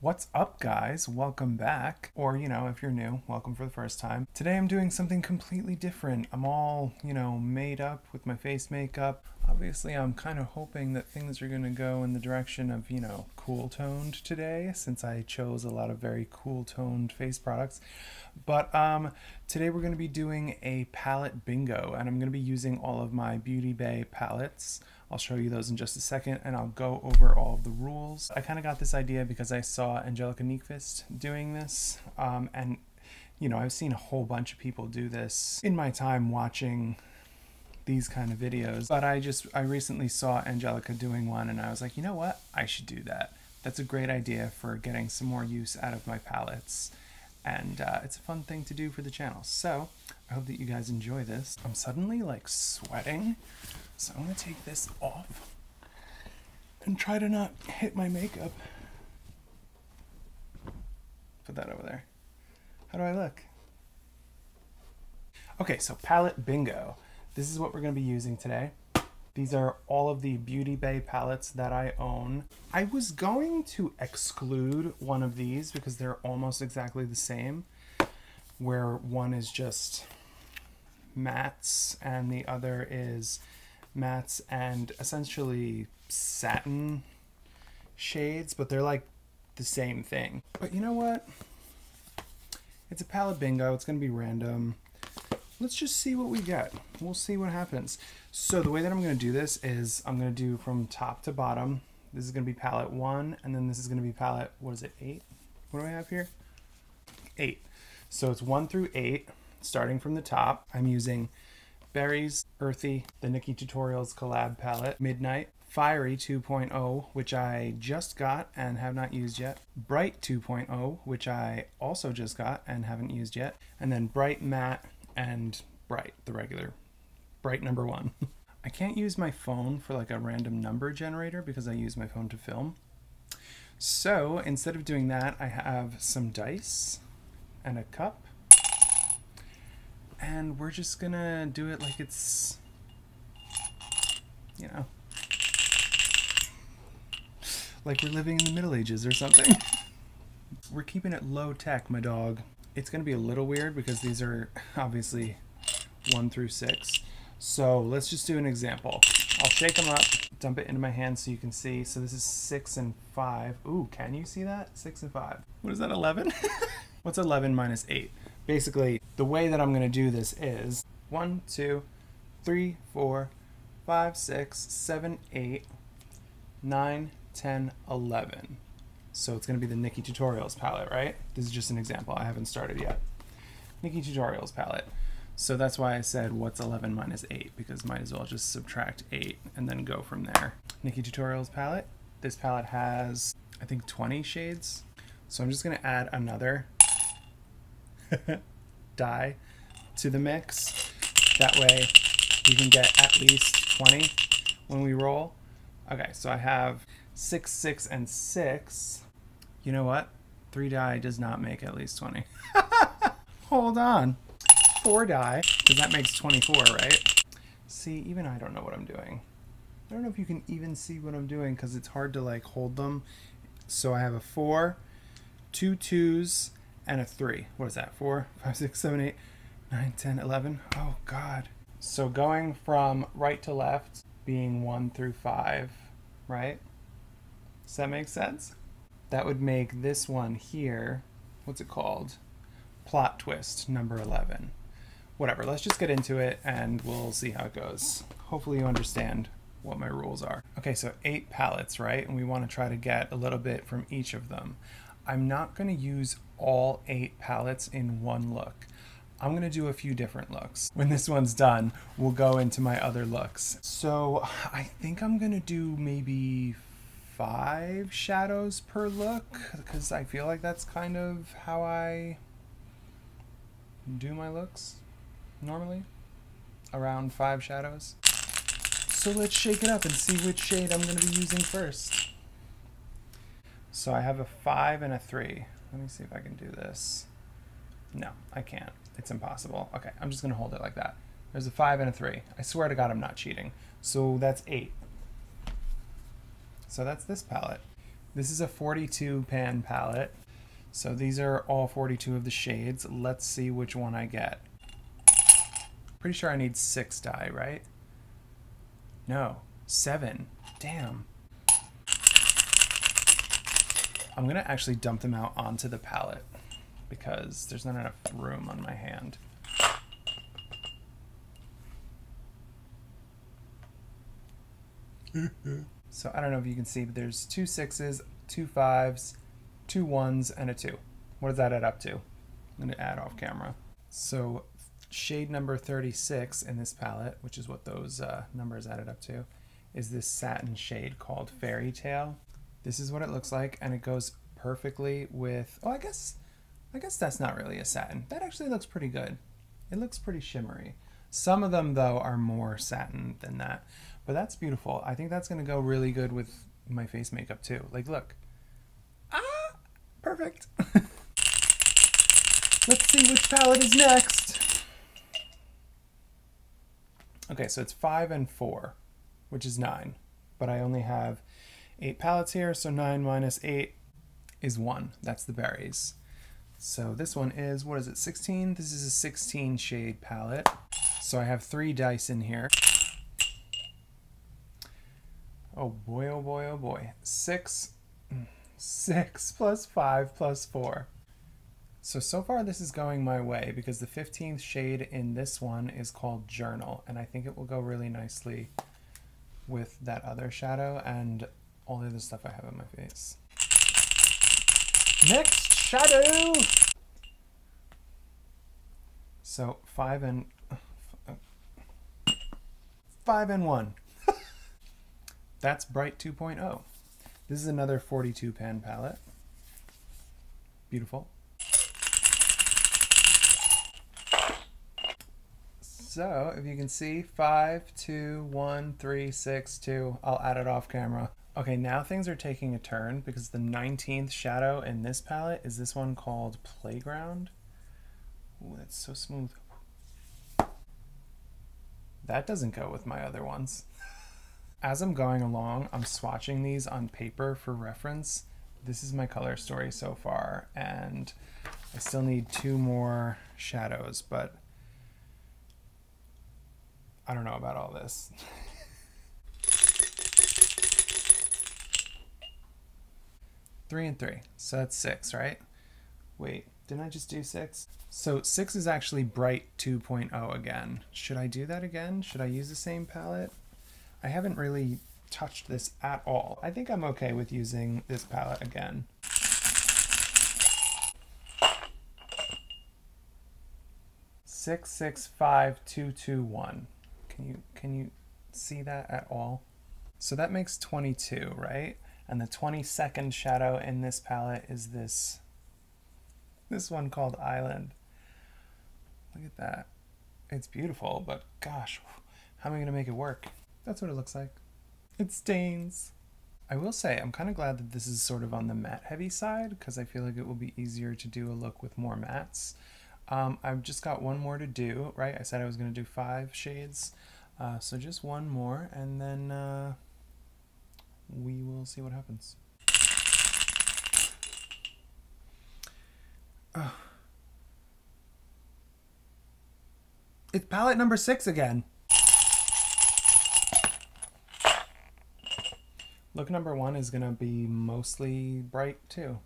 What's up, guys? Welcome back. Or, if you're new, welcome for the first time. Today I'm doing something completely different. I'm all, made up with my face makeup. Obviously, I'm kind of hoping that things are going to go in the direction of, cool toned today, since I chose a lot of very cool toned face products. But today we're going to be doing a palette bingo, and I'm going to be using all of my Beauty Bay palettes. I'll show you those in just a second, and I'll go over all of the rules. I kind of got this idea because I saw Angelica Nyqvist doing this, and I've seen a whole bunch of people do this in my time watching these kind of videos, but I recently saw Angelica doing one, and I was like, you know what, I should do that. That's a great idea for getting some more use out of my palettes, and it's a fun thing to do for the channel. So I hope that you guys enjoy this. I'm suddenly like sweating, so I'm gonna take this off and try to not hit my makeup. Put that over there. How do I look? Okay, so palette bingo. This is what we're gonna be using today. These are all of the Beauty Bay palettes that I own. I was going to exclude one of these because they're almost exactly the same, where one is just mattes and the other is mattes and essentially satin shades, but they're like the same thing. But you know what? It's a palette bingo. It's gonna be random. Let's just see what we get. We'll see what happens. So the way that I'm gonna do this is I'm gonna do from top to bottom. This is gonna be palette 1, and then this is gonna be palette, what is it, 8? What do I have here? 8. So it's 1 through 8, starting from the top. I'm using Berries, Earthy, the Nikkie Tutorials collab palette, Midnight, Fiery 2.0, which I just got and have not used yet, Bright 2.0, which I also just got and haven't used yet, and then Bright Matte and Bright, the regular Bright number 1. I can't use my phone for like a random number generator because I use my phone to film. So instead of doing that, I have some dice and a cup, and we're just gonna do it like it's, like we're living in the Middle Ages or something. We're keeping it low tech, my dog. It's gonna be a little weird because these are obviously 1 through 6. So let's just do an example. I'll shake them up, dump it into my hand so you can see. So this is 6 and 5. Ooh, can you see that? 6 and 5. What is that, 11? What's 11 minus 8? Basically, the way that I'm gonna do this is 1, 2, 3, 4, 5, 6, 7, 8, 9, 10, 11. So it's gonna be the Nikkie Tutorials palette, right? This is just an example. I haven't started yet. Nikkie Tutorials palette. So that's why I said what's 11 minus 8, because might as well just subtract 8 and then go from there. Nikkie Tutorials palette. This palette has, I think, 20 shades. So I'm just gonna add another dye to the mix. That way we can get at least 20 when we roll. Okay, so I have 6, 6, and 6. You know what? 3 dye does not make at least 20. Hold on. 4 dye, because that makes 24, right? See, even I don't know what I'm doing. I don't know if you can even see what I'm doing because it's hard to like hold them. So I have a 4, 2 2s, and a 3. What is that? 4, 5, 6, 7, 8, 9, 10, 11. Oh God. So going from right to left being 1 through 5, right? Does that make sense? That would make this one here, what's it called? Plot twist number 11. Whatever, let's just get into it and we'll see how it goes. Hopefully you understand what my rules are. Okay, so 8 palettes, right? And we want to try to get a little bit from each of them. I'm not going to use all 8 palettes in one look. I'm going to do a few different looks. When this one's done, we'll go into my other looks. So I think I'm going to do maybe 5 shadows per look because I feel like that's kind of how I do my looks normally, around 5 shadows. So let's shake it up and see which shade I'm going to be using first. So I have a 5 and a 3. Let me see if I can do this. No, I can't. It's impossible. Okay, I'm just going to hold it like that. There's a 5 and a 3. I swear to God I'm not cheating. So that's 8. So that's this palette. This is a 42 pan palette. So these are all 42 of the shades. Let's see which one I get. Pretty sure I need 6 dye, right? No, 7. Damn. I'm gonna actually dump them out onto the palette because there's not enough room on my hand. So I don't know if you can see, but there's 2 6s, 2 5s, 2 1s, and a 2. What does that add up to? I'm gonna add off camera. So shade number 36 in this palette, which is what those numbers added up to, is this satin shade called Fairy Tale. This is what it looks like, and it goes perfectly with, oh, I guess that's not really a satin. That actually looks pretty good. It looks pretty shimmery. Some of them, though, are more satin than that, but that's beautiful. I think that's gonna go really good with my face makeup, too. Like, look. Ah, perfect. Let's see which palette is next. Okay, so it's 5 and 4, which is 9, but I only have 8 palettes here, so 9 minus 8 is 1. That's the berries. So this one is, what is it, 16? This is a 16 shade palette. So I have 3 dice in here. Oh boy, oh boy, oh boy. 6 plus 5 plus 4. So far this is going my way because the 15th shade in this one is called Journal, and I think it will go really nicely with that other shadow and all the other stuff I have on my face. Next shadow! So 5 and 1. That's Bright 2.0. This is another 42 pan palette. Beautiful. So if you can see, 5, 2, 1, 3, 6, 2. I'll add it off camera. Okay, now things are taking a turn because the 19th shadow in this palette is this one called Playground. Ooh, that's so smooth. That doesn't go with my other ones. As I'm going along, I'm swatching these on paper for reference. This is my color story so far, and I still need 2 more shadows, but I don't know about all this. 3 and 3, so that's 6, right? Wait, didn't I just do 6? So 6 is actually Bright 2.0 again. Should I do that again? Should I use the same palette? I haven't really touched this at all. I think I'm okay with using this palette again. Six, 6, 5, 2, 2, 1. Can you see that at all? So that makes 22, right? And the 22nd shadow in this palette is this one called Island. Look at that. It's beautiful, but gosh, how am I gonna make it work? That's what it looks like. It stains. I will say, I'm kind of glad that this is sort of on the matte heavy side because I feel like it will be easier to do a look with more mattes. I've just got 1 more to do, right? I said I was gonna do 5 shades. So just 1 more, and then we will see what happens. It's palette number 6 again. Look number 1 is gonna be mostly bright too,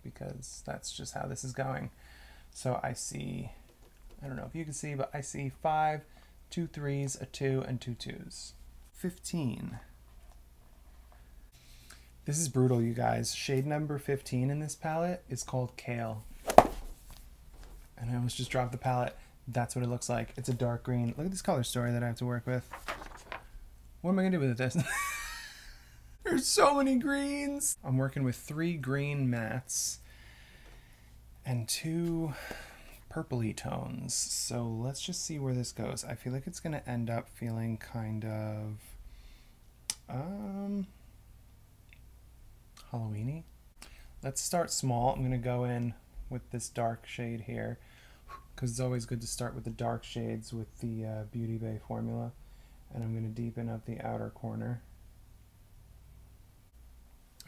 because that's just how this is going. So I see, I don't know if you can see, but I see 5, 2 3s, a 2, and 2 2s. 15. This is brutal, you guys. Shade number 15 in this palette is called Kale. And I almost just dropped the palette. That's what it looks like. It's a dark green. Look at this color story that I have to work with. What am I gonna do with this? There's so many greens. I'm working with 3 green mattes and 2 purpley tones. So let's just see where this goes. I feel like it's gonna end up feeling kind of Halloween-y. Let's start small. I'm gonna go in with this dark shade here because it's always good to start with the dark shades with the Beauty Bay formula. And I'm gonna deepen up the outer corner.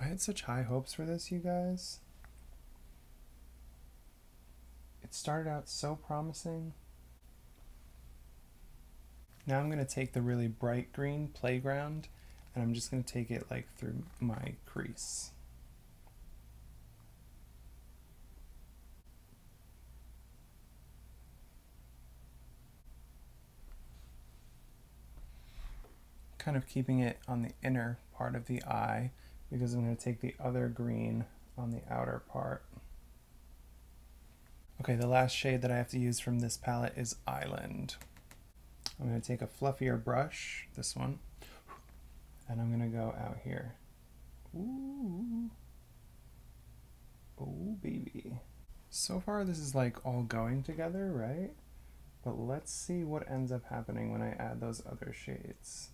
I had such high hopes for this, you guys. It started out so promising. Now I'm going to take the really bright green Playground, and I'm just going to take it like through my crease. Kind of keeping it on the inner part of the eye, because I'm going to take the other green on the outer part. Okay, the last shade that I have to use from this palette is Island. I'm going to take a fluffier brush, this one, and I'm going to go out here. Ooh. Oh, baby. So far this is like all going together, right? But let's see what ends up happening when I add those other shades.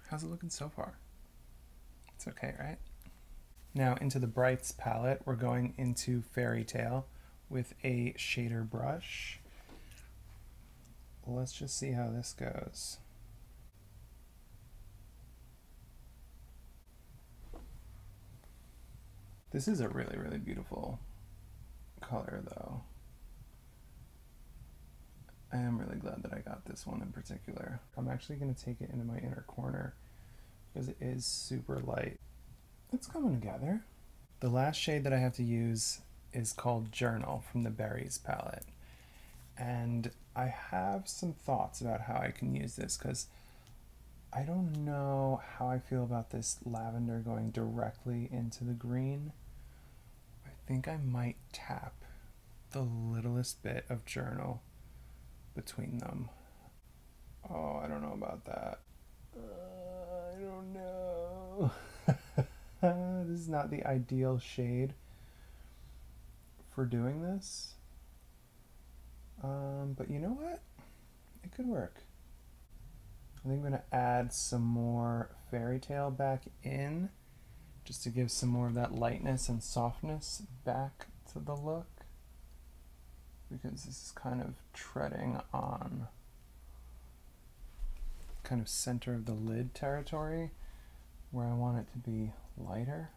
How's it looking so far? It's okay, right? Now into the Brights palette, we're going into Fairy Tale with a shader brush. Let's just see how this goes. This is a really, really beautiful color though. I am really glad that I got this one in particular. I'm actually going to take it into my inner corner because it is super light. It's coming together. The last shade that I have to use is called Journal from the Berries palette. And I have some thoughts about how I can use this because I don't know how I feel about this lavender going directly into the green. I think I might tap the littlest bit of Journal between them. Oh, I don't know about that. I don't know. This is not the ideal shade for doing this. But you know what? It could work. I think I'm going to add some more Fairy Tale back in just to give some more of that lightness and softness back to the look, because this is kind of treading on kind of center of the lid territory where I want it to be lighter.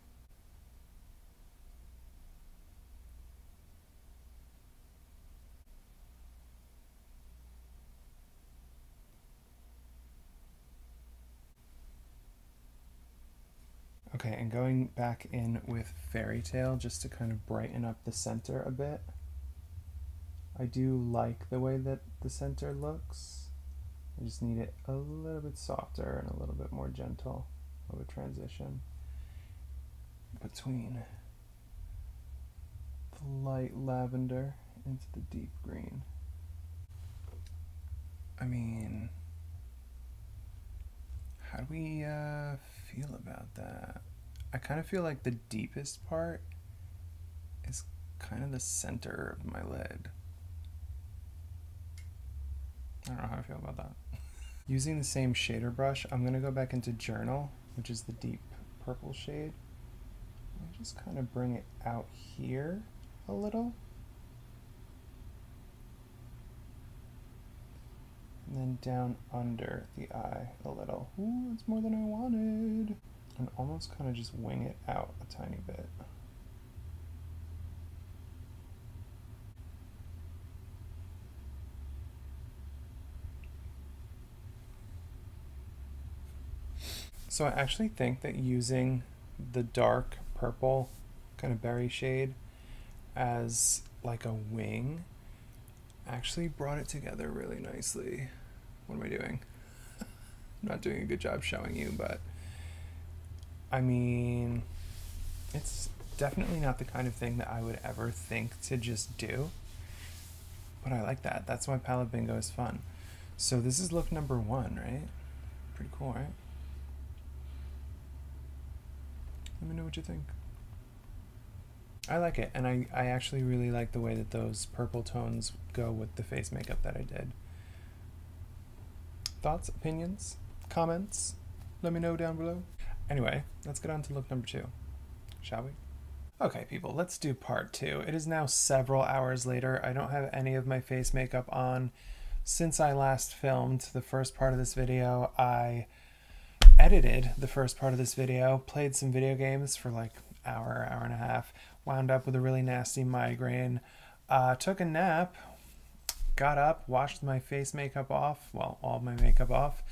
Okay, and going back in with Fairy Tale just to kind of brighten up the center a bit. I do like the way that the center looks. I just need it a little bit softer and a little bit more gentle of a transition between the light lavender into the deep green. I mean, how do we feel about that? I kind of feel like the deepest part is kind of the center of my lid. I don't know how I feel about that. Using the same shader brush, I'm going to go back into Journal, which is the deep purple shade. I just kind of bring it out here a little. And then down under the eye a little. Ooh, it's more than I wanted. And almost kind of just wing it out a tiny bit. So I actually think that using the dark purple kind of berry shade as like a wing actually brought it together really nicely. What am I doing? I'm not doing a good job showing you, but I mean, it's definitely not the kind of thing that I would ever think to just do, but I like that. That's why Palette Bingo is fun. So this is look number 1, right? Pretty cool, right? Let me know what you think. I like it, and I actually really like the way that those purple tones go with the face makeup that I did. Thoughts, opinions, comments? Let me know down below. Anyway, let's get on to look number 2. shall we? Okay, people, let's do part 2. It is now several hours later. I don't have any of my face makeup on. Since I last filmed the first part of this video, I edited the first part of this video, played some video games for like hour and a half, wound up with a really nasty migraine, took a nap, got up, washed my face makeup off, well, all my makeup off,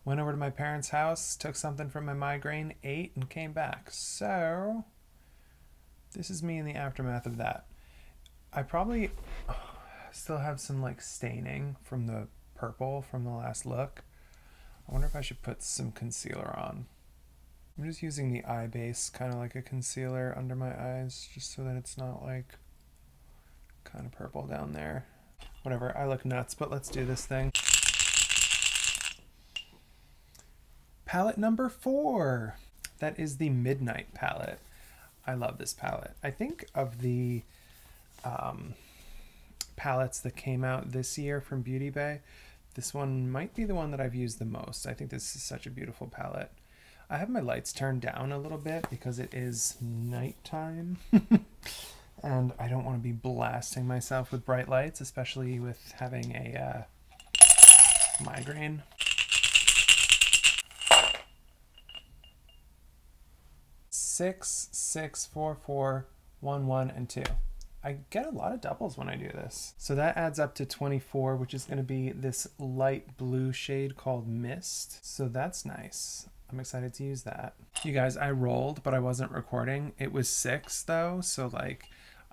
went over to my parents' house, took something from my migraine, ate, and came back. So this is me in the aftermath of that. I probably still have some like staining from the purple from the last look. I wonder if I should put some concealer on. I'm just using the eye base kind of like a concealer under my eyes just so that it's not like kind of purple down there. Whatever, I look nuts, but let's do this thing. Palette number 4. That is the Midnight palette. I love this palette. I think of the palettes that came out this year from Beauty Bay, this one might be the one that I've used the most. I think this is such a beautiful palette. I have my lights turned down a little bit because it is nighttime and I don't want to be blasting myself with bright lights, especially with having a migraine. Six, 6, 4, 4, 1, 1, and 2. I get a lot of doubles when I do this. So that adds up to 24, which is going to be this light blue shade called Mist. So that's nice. I'm excited to use that. You guys, I rolled, but I wasn't recording. It was 6 though, so like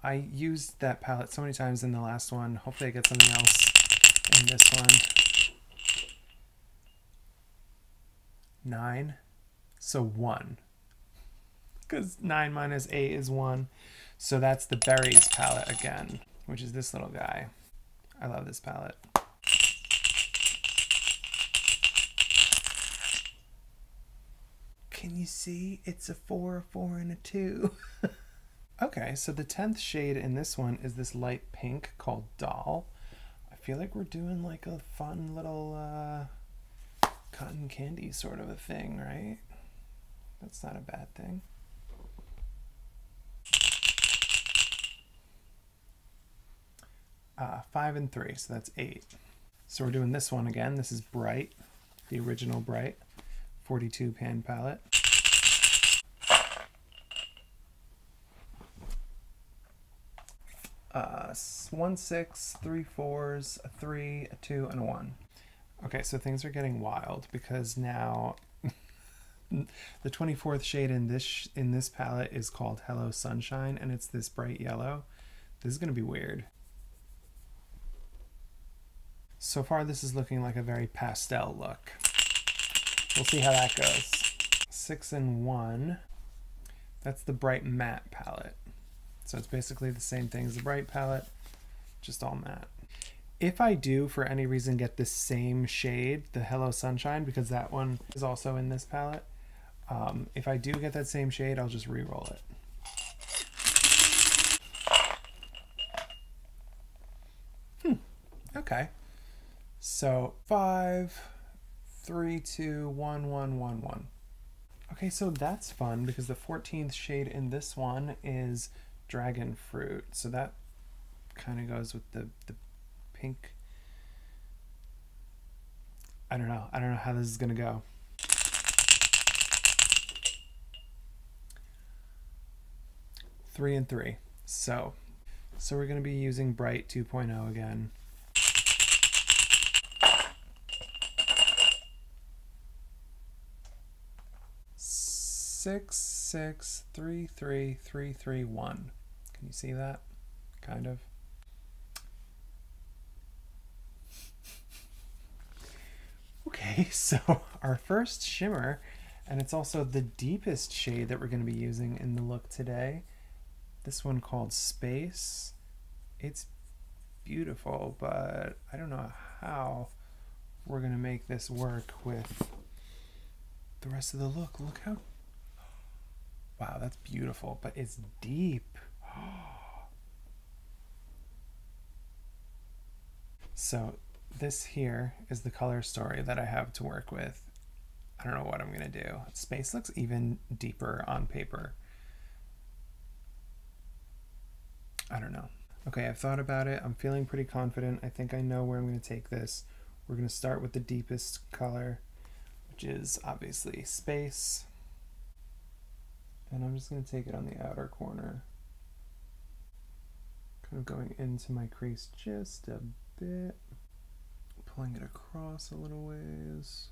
I used that palette so many times in the last one. Hopefully I get something else in this one. 9, so 1. Because 9 minus 8 is 1. So that's the Berries palette again, which is this little guy. I love this palette. Can you see? It's a 4, a 4, and a 2. Okay, so the 10th shade in this one is this light pink called Doll. I feel like we're doing like a fun little cotton candy sort of a thing, right? That's not a bad thing. Five and 3, so that's 8. So we're doing this one again. This is Bright, the original Bright, 42 pan palette. One 6, 3 4s, a 3, a 2, and a 1. Okay, so things are getting wild because now the 24th shade in this palette is called Hello Sunshine, and it's this bright yellow. This is going to be weird. So far, this is looking like a very pastel look. We'll see how that goes. 6 and 1. That's the Bright Matte palette. So it's basically the same thing as the Bright palette, just all matte. If I do, for any reason, get the same shade, the Hello Sunshine, because that one is also in this palette, if I do get that same shade, I'll just re-roll it. Okay. So 5, 3, 2, 1, 1, 1, 1. Okay, so that's fun because the 14th shade in this one is Dragon Fruit. So that kind of goes with the pink. I don't know how this is gonna go. Three and 3. So we're gonna be using Bright 2.0 again. 6, 6, 3, 3, 3, 3, 1. Can you see that? Kind of. Okay, so our first shimmer, and it's also the deepest shade that we're going to be using in the look today. This one called Space. It's beautiful, but I don't know how we're going to make this work with the rest of the look. Look how... Wow, that's beautiful, but it's deep. So this here is the color story that I have to work with. I don't know what I'm gonna do. Space looks even deeper on paper. I don't know. Okay, I've thought about it. I'm feeling pretty confident. I think I know where I'm going to take this. We're going to start with the deepest color, which is obviously Space. And I'm just going to take it on the outer corner. Kind of going into my crease just a bit. Pulling it across a little ways.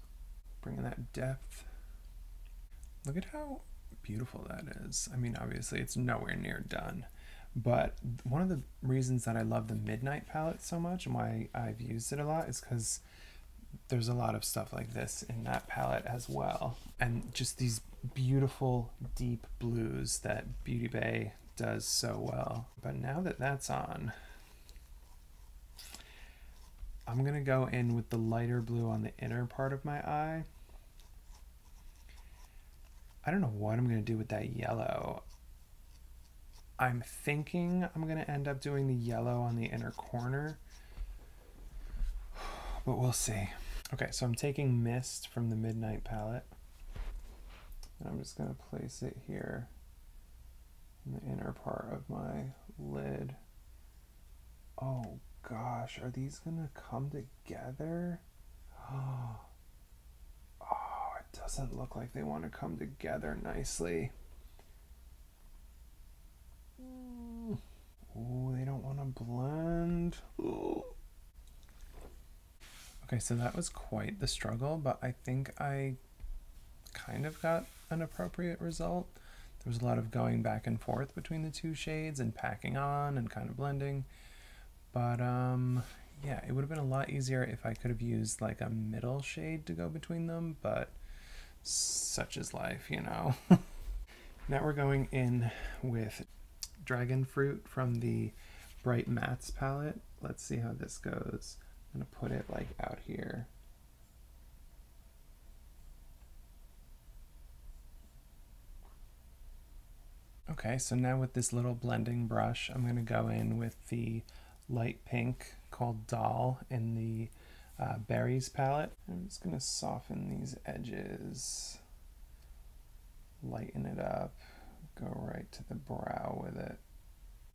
Bringing that depth. Look at how beautiful that is. I mean, obviously it's nowhere near done. But one of the reasons that I love the Midnight palette so much and why I've used it a lot is because there's a lot of stuff like this in that palette as well. And just these beautiful deep blues that Beauty Bay does so well. But now that that's on, I'm gonna go in with the lighter blue on the inner part of my eye. I don't know what I'm gonna do with that yellow. I'm thinking I'm gonna end up doing the yellow on the inner corner, but we'll see. Okay, so I'm taking Mist from the Midnight palette. And I'm just gonna place it here in the inner part of my lid. Oh gosh, are these gonna come together? Oh, it doesn't look like they want to come together nicely. Oh, they don't want to blend. Ooh. Okay, so that was quite the struggle, but I think I kind of got an appropriate result. There was a lot of going back and forth between the two shades and packing on and kind of blending. But yeah, it would have been a lot easier if I could have used like a middle shade to go between them, but such is life, you know. Now we're going in with Dragon Fruit from the Bright Mattes palette. Let's see how this goes. I'm gonna put it like out here. Okay, so now with this little blending brush, I'm gonna go in with the light pink called Doll in the Berries palette. I'm just gonna soften these edges, lighten it up, go right to the brow with it.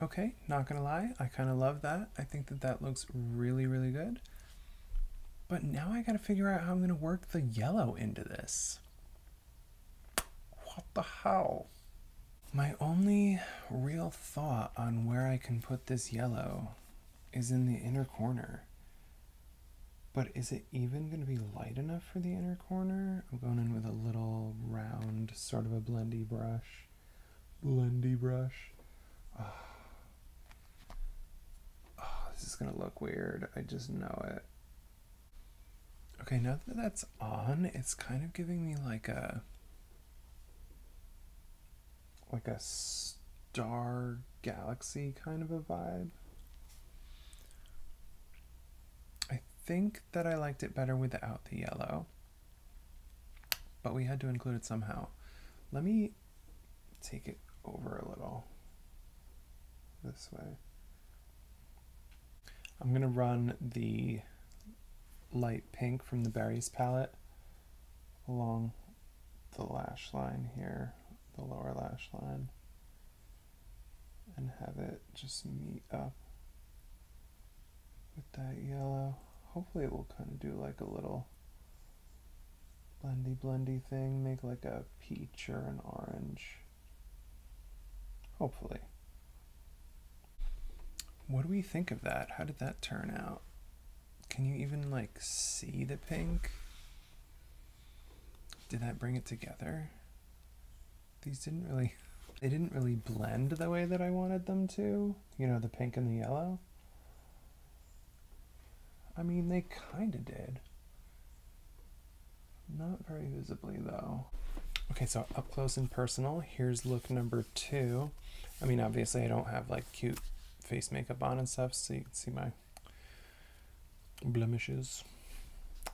Okay, not gonna lie, I kind of love that. I think that that looks really, really good. But now I gotta figure out how I'm gonna work the yellow into this. What the hell? My only real thought on where I can put this yellow is in the inner corner. But is it even going to be light enough for the inner corner? I'm going in with a little round, sort of a blendy brush. Blendy brush. Oh, this is going to look weird. I just know it. Okay, now that that's on, it's kind of giving me like a star galaxy kind of a vibe. I think that I liked it better without the yellow, but we had to include it somehow. Let me take it over a little this way. I'm gonna run the light pink from the Berries palette along the lash line here, the lower lash line, and have it just meet up with that yellow. Hopefully it will kind of do like a little blendy thing, make like a peach or an orange. Hopefully. What do we think of that? How did that turn out? Can you even like see the pink? Did that bring it together? These didn't really blend the way that I wanted them to. You know, the pink and the yellow. I mean, they kind of did. Not very visibly though. Okay, so up close and personal, here's look number 2. I mean, obviously I don't have like cute face makeup on and stuff, so you can see my blemishes.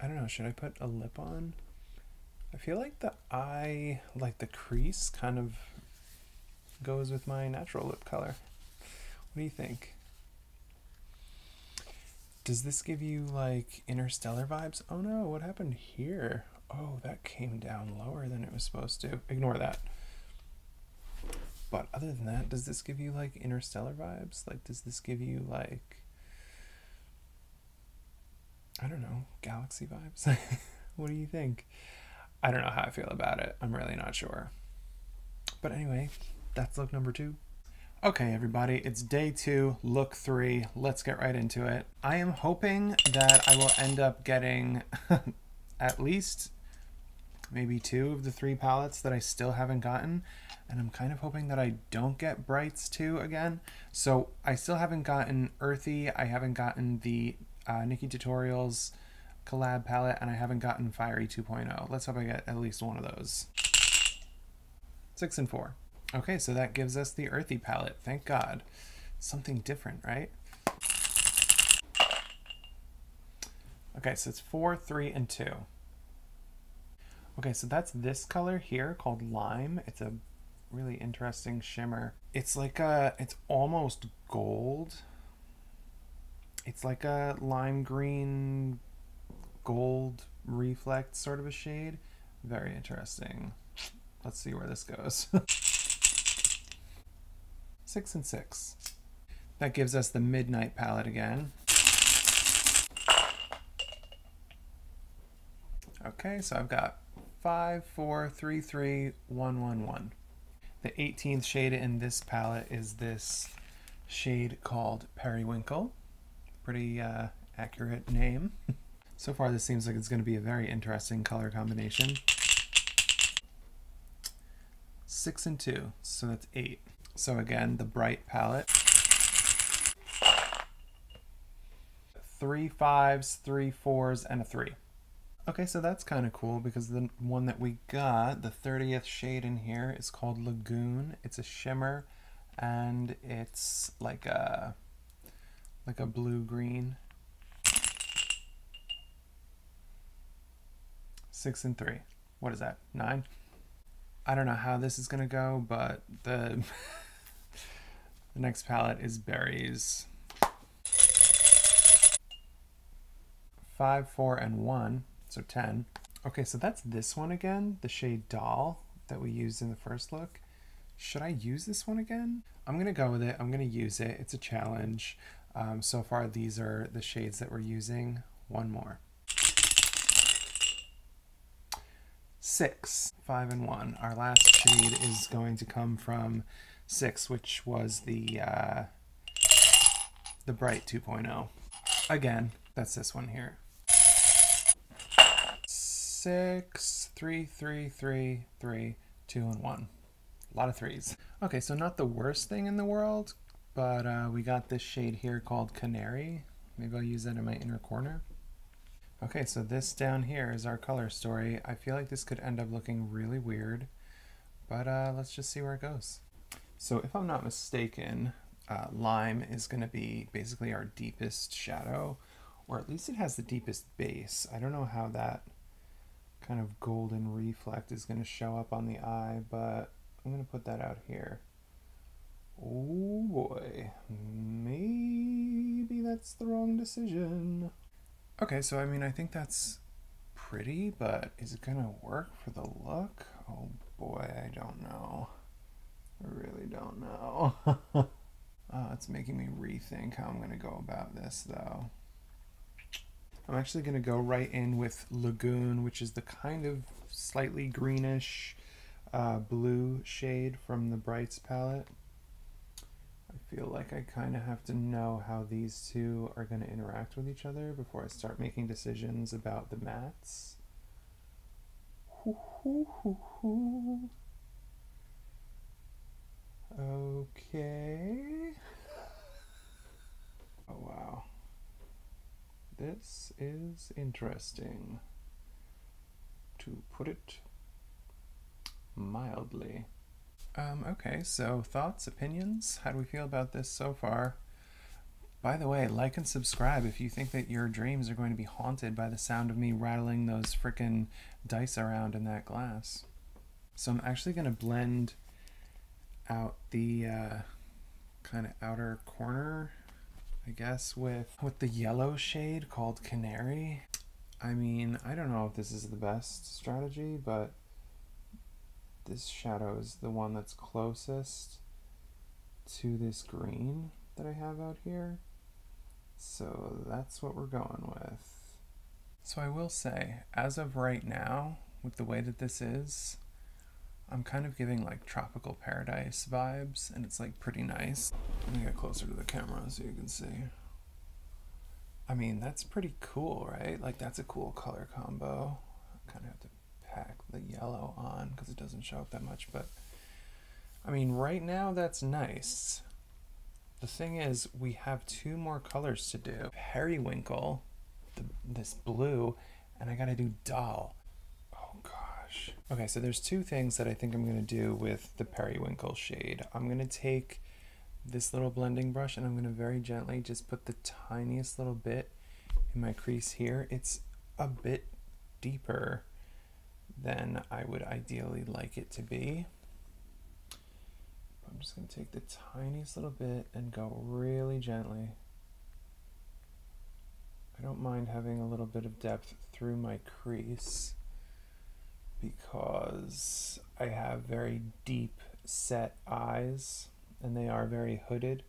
I don't know, should I put a lip on? I feel like the eye, like the crease kind of goes with my natural lip color. What do you think? Does this give you like Interstellar vibes? Oh no, what happened here? Oh, that came down lower than it was supposed to. Ignore that. But other than that, does this give you like interstellar vibes? Like, does this give you like, I don't know, galaxy vibes? What do you think? I don't know how I feel about it. I'm really not sure. But anyway, that's look number 2. Okay, everybody, it's day 2, look 3. Let's get right into it. I am hoping that I will end up getting at least maybe 2 of the 3 palettes that I still haven't gotten. And I'm kind of hoping that I don't get Brights 2 again. So I still haven't gotten Earthy. I haven't gotten the Nikkie Tutorials collab palette, and I haven't gotten Fiery 2.0. Let's hope I get at least one of those. 6 and 4. Okay, so that gives us the Earthy palette. Thank God. Something different, right? Okay, so it's 4, 3, and 2. Okay, so that's this color here called Lime. It's a really interesting shimmer. It's like it's almost gold. It's like a lime green gold reflect sort of a shade. Very interesting. Let's see where this goes. 6 and 6. That gives us the Midnight palette again. Okay, so I've got 5, 4, 3, 3, 1, 1, 1. The 18th shade in this palette is this shade called Periwinkle. Pretty accurate name. So far this seems like it's going to be a very interesting color combination. 6 and 2, so that's 8. So again, the Bright palette. 3 5s, 3 4s, and a 3. Okay, so that's kind of cool because the one that we got, the 30th shade in here, is called Lagoon. It's a shimmer, and it's like a blue-green. 6 and 3. What is that, 9? I don't know how this is gonna go, but the next palette is Berries. 5, 4, and 1. So 10. Okay, so that's this one again, the shade Doll that we used in the first look. Should I use this one again? I'm gonna go with it. I'm gonna use it. It's a challenge. So far, these are the shades that we're using. One more. 6, 5, and 1. Our last shade is going to come from 6, which was the Bright 2.0. Again, that's this one here. 6, 3, 3, 3, 3, 2, and 1. A lot of 3s. Okay, so not the worst thing in the world, but we got this shade here called Canary. Maybe I'll use that in my inner corner. Okay, so this down here is our color story. I feel like this could end up looking really weird, but let's just see where it goes. So if I'm not mistaken, Lime is going to be basically our deepest shadow, or at least it has the deepest base. I don't know how that kind of golden reflect is going to show up on the eye, but I'm going to put that out here. Oh boy, maybe that's the wrong decision. Okay, so I mean, I think that's pretty, but is it gonna work for the look? Oh boy, I don't know. I really don't know. It's making me rethink how I'm gonna go about this though. I'm actually gonna go right in with Lagoon, which is the kind of slightly greenish blue shade from the Brights palette. I feel like I kind of have to know how these two are going to interact with each other before I start making decisions about the mattes. Okay. Oh wow. This is interesting, to put it mildly. Okay, so thoughts, opinions? How do we feel about this so far? By the way, like and subscribe if you think that your dreams are going to be haunted by the sound of me rattling those frickin' dice around in that glass. So I'm actually going to blend out the kind of outer corner, I guess, with the yellow shade called Canary. I mean, I don't know if this is the best strategy, but this shadow is the one that's closest to this green that I have out here. So that's what we're going with. So I will say, as of right now, with the way that this is, I'm kind of giving like tropical paradise vibes, and it's like pretty nice. Let me get closer to the camera so you can see. I mean, that's pretty cool, right? Like that's a cool color combo. I kind of have to pack the yellow on because it doesn't show up that much, but I mean, right now that's nice. The thing is, we have 2 more colors to do. Periwinkle, this blue, and I gotta do Doll. Oh gosh. Okay, so there's 2 things that I think I'm gonna do with the periwinkle shade. I'm gonna take this little blending brush and I'm gonna very gently just put the tiniest little bit in my crease here. It's a bit deeper than I would ideally like it to be. I'm just going to take the tiniest little bit and go really gently. I don't mind having a little bit of depth through my crease because I have very deep set eyes and they are very hooded.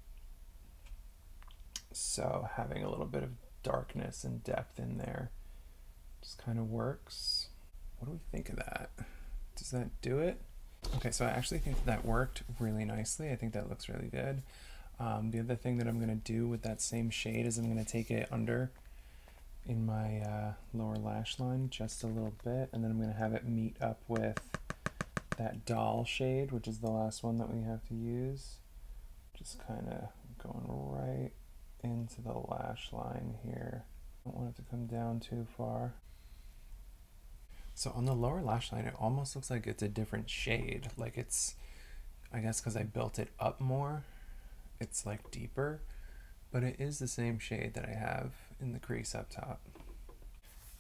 So having a little bit of darkness and depth in there just kind of works. What do we think of that? Does that do it? Okay, so I actually think that worked really nicely. I think that looks really good. The other thing that I'm going to do with that same shade is I'm going to take it under in my lower lash line just a little bit, and then I'm going to have it meet up with that Doll shade, which is the last one that we have to use. Just kind of going right into the lash line here. Don't want it to come down too far. So on the lower lash line, it almost looks like it's a different shade. Like it's, I guess because I built it up more, it's like deeper, but it is the same shade that I have in the crease up top.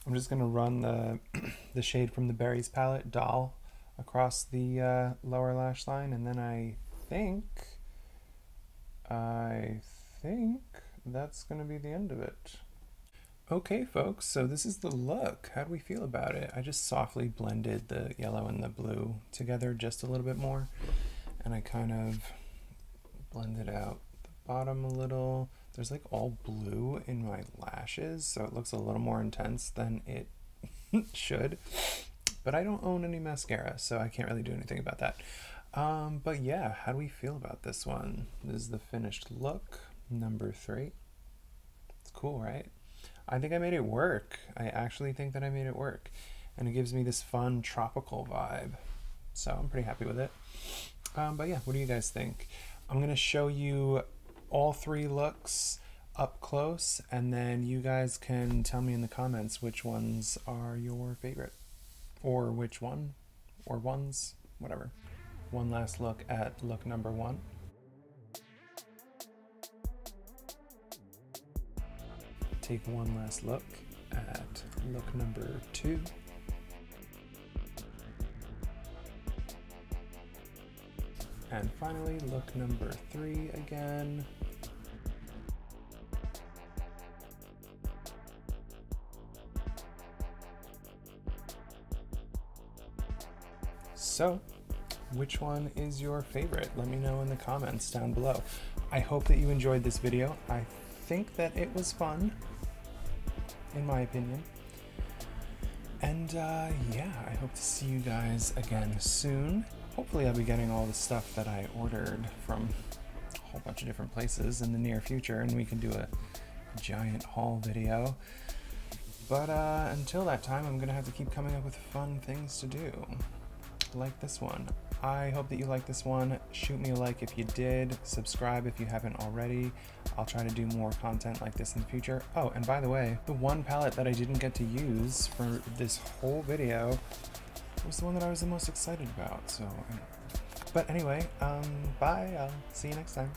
I'm just gonna run the shade from the Berries palette, Doll, across the lower lash line, and then I think that's gonna be the end of it. Okay folks, so this is the look. How do we feel about it? I just softly blended the yellow and the blue together just a little bit more, and I kind of blended out the bottom a little. There's like all blue in my lashes, so it looks a little more intense than it should, but I don't own any mascara, so I can't really do anything about that. But yeah, how do we feel about this one? This is the finished look, number 3. It's cool, right? I think I made it work. I actually think that I made it work. And it gives me this fun tropical vibe. So I'm pretty happy with it. But yeah, what do you guys think? I'm going to show you all 3 looks up close, and then you guys can tell me in the comments which ones are your favorite. Or which one, or ones, whatever. One last look at look number 1. Take one last look at look number 2. And finally, look number 3 again. So, which one is your favorite? Let me know in the comments down below. I hope that you enjoyed this video. I think that it was fun, in my opinion. And yeah, I hope to see you guys again soon. Hopefully I'll be getting all the stuff that I ordered from a whole bunch of different places in the near future, and we can do a giant haul video. But until that time, I'm gonna have to keep coming up with fun things to do, like this one. I hope that you like this one. Shoot me a like if you did. Subscribe if you haven't already. I'll try to do more content like this in the future. Oh, and by the way, the one palette that I didn't get to use for this whole video was the one that I was the most excited about. So, but anyway, bye. I'll see you next time.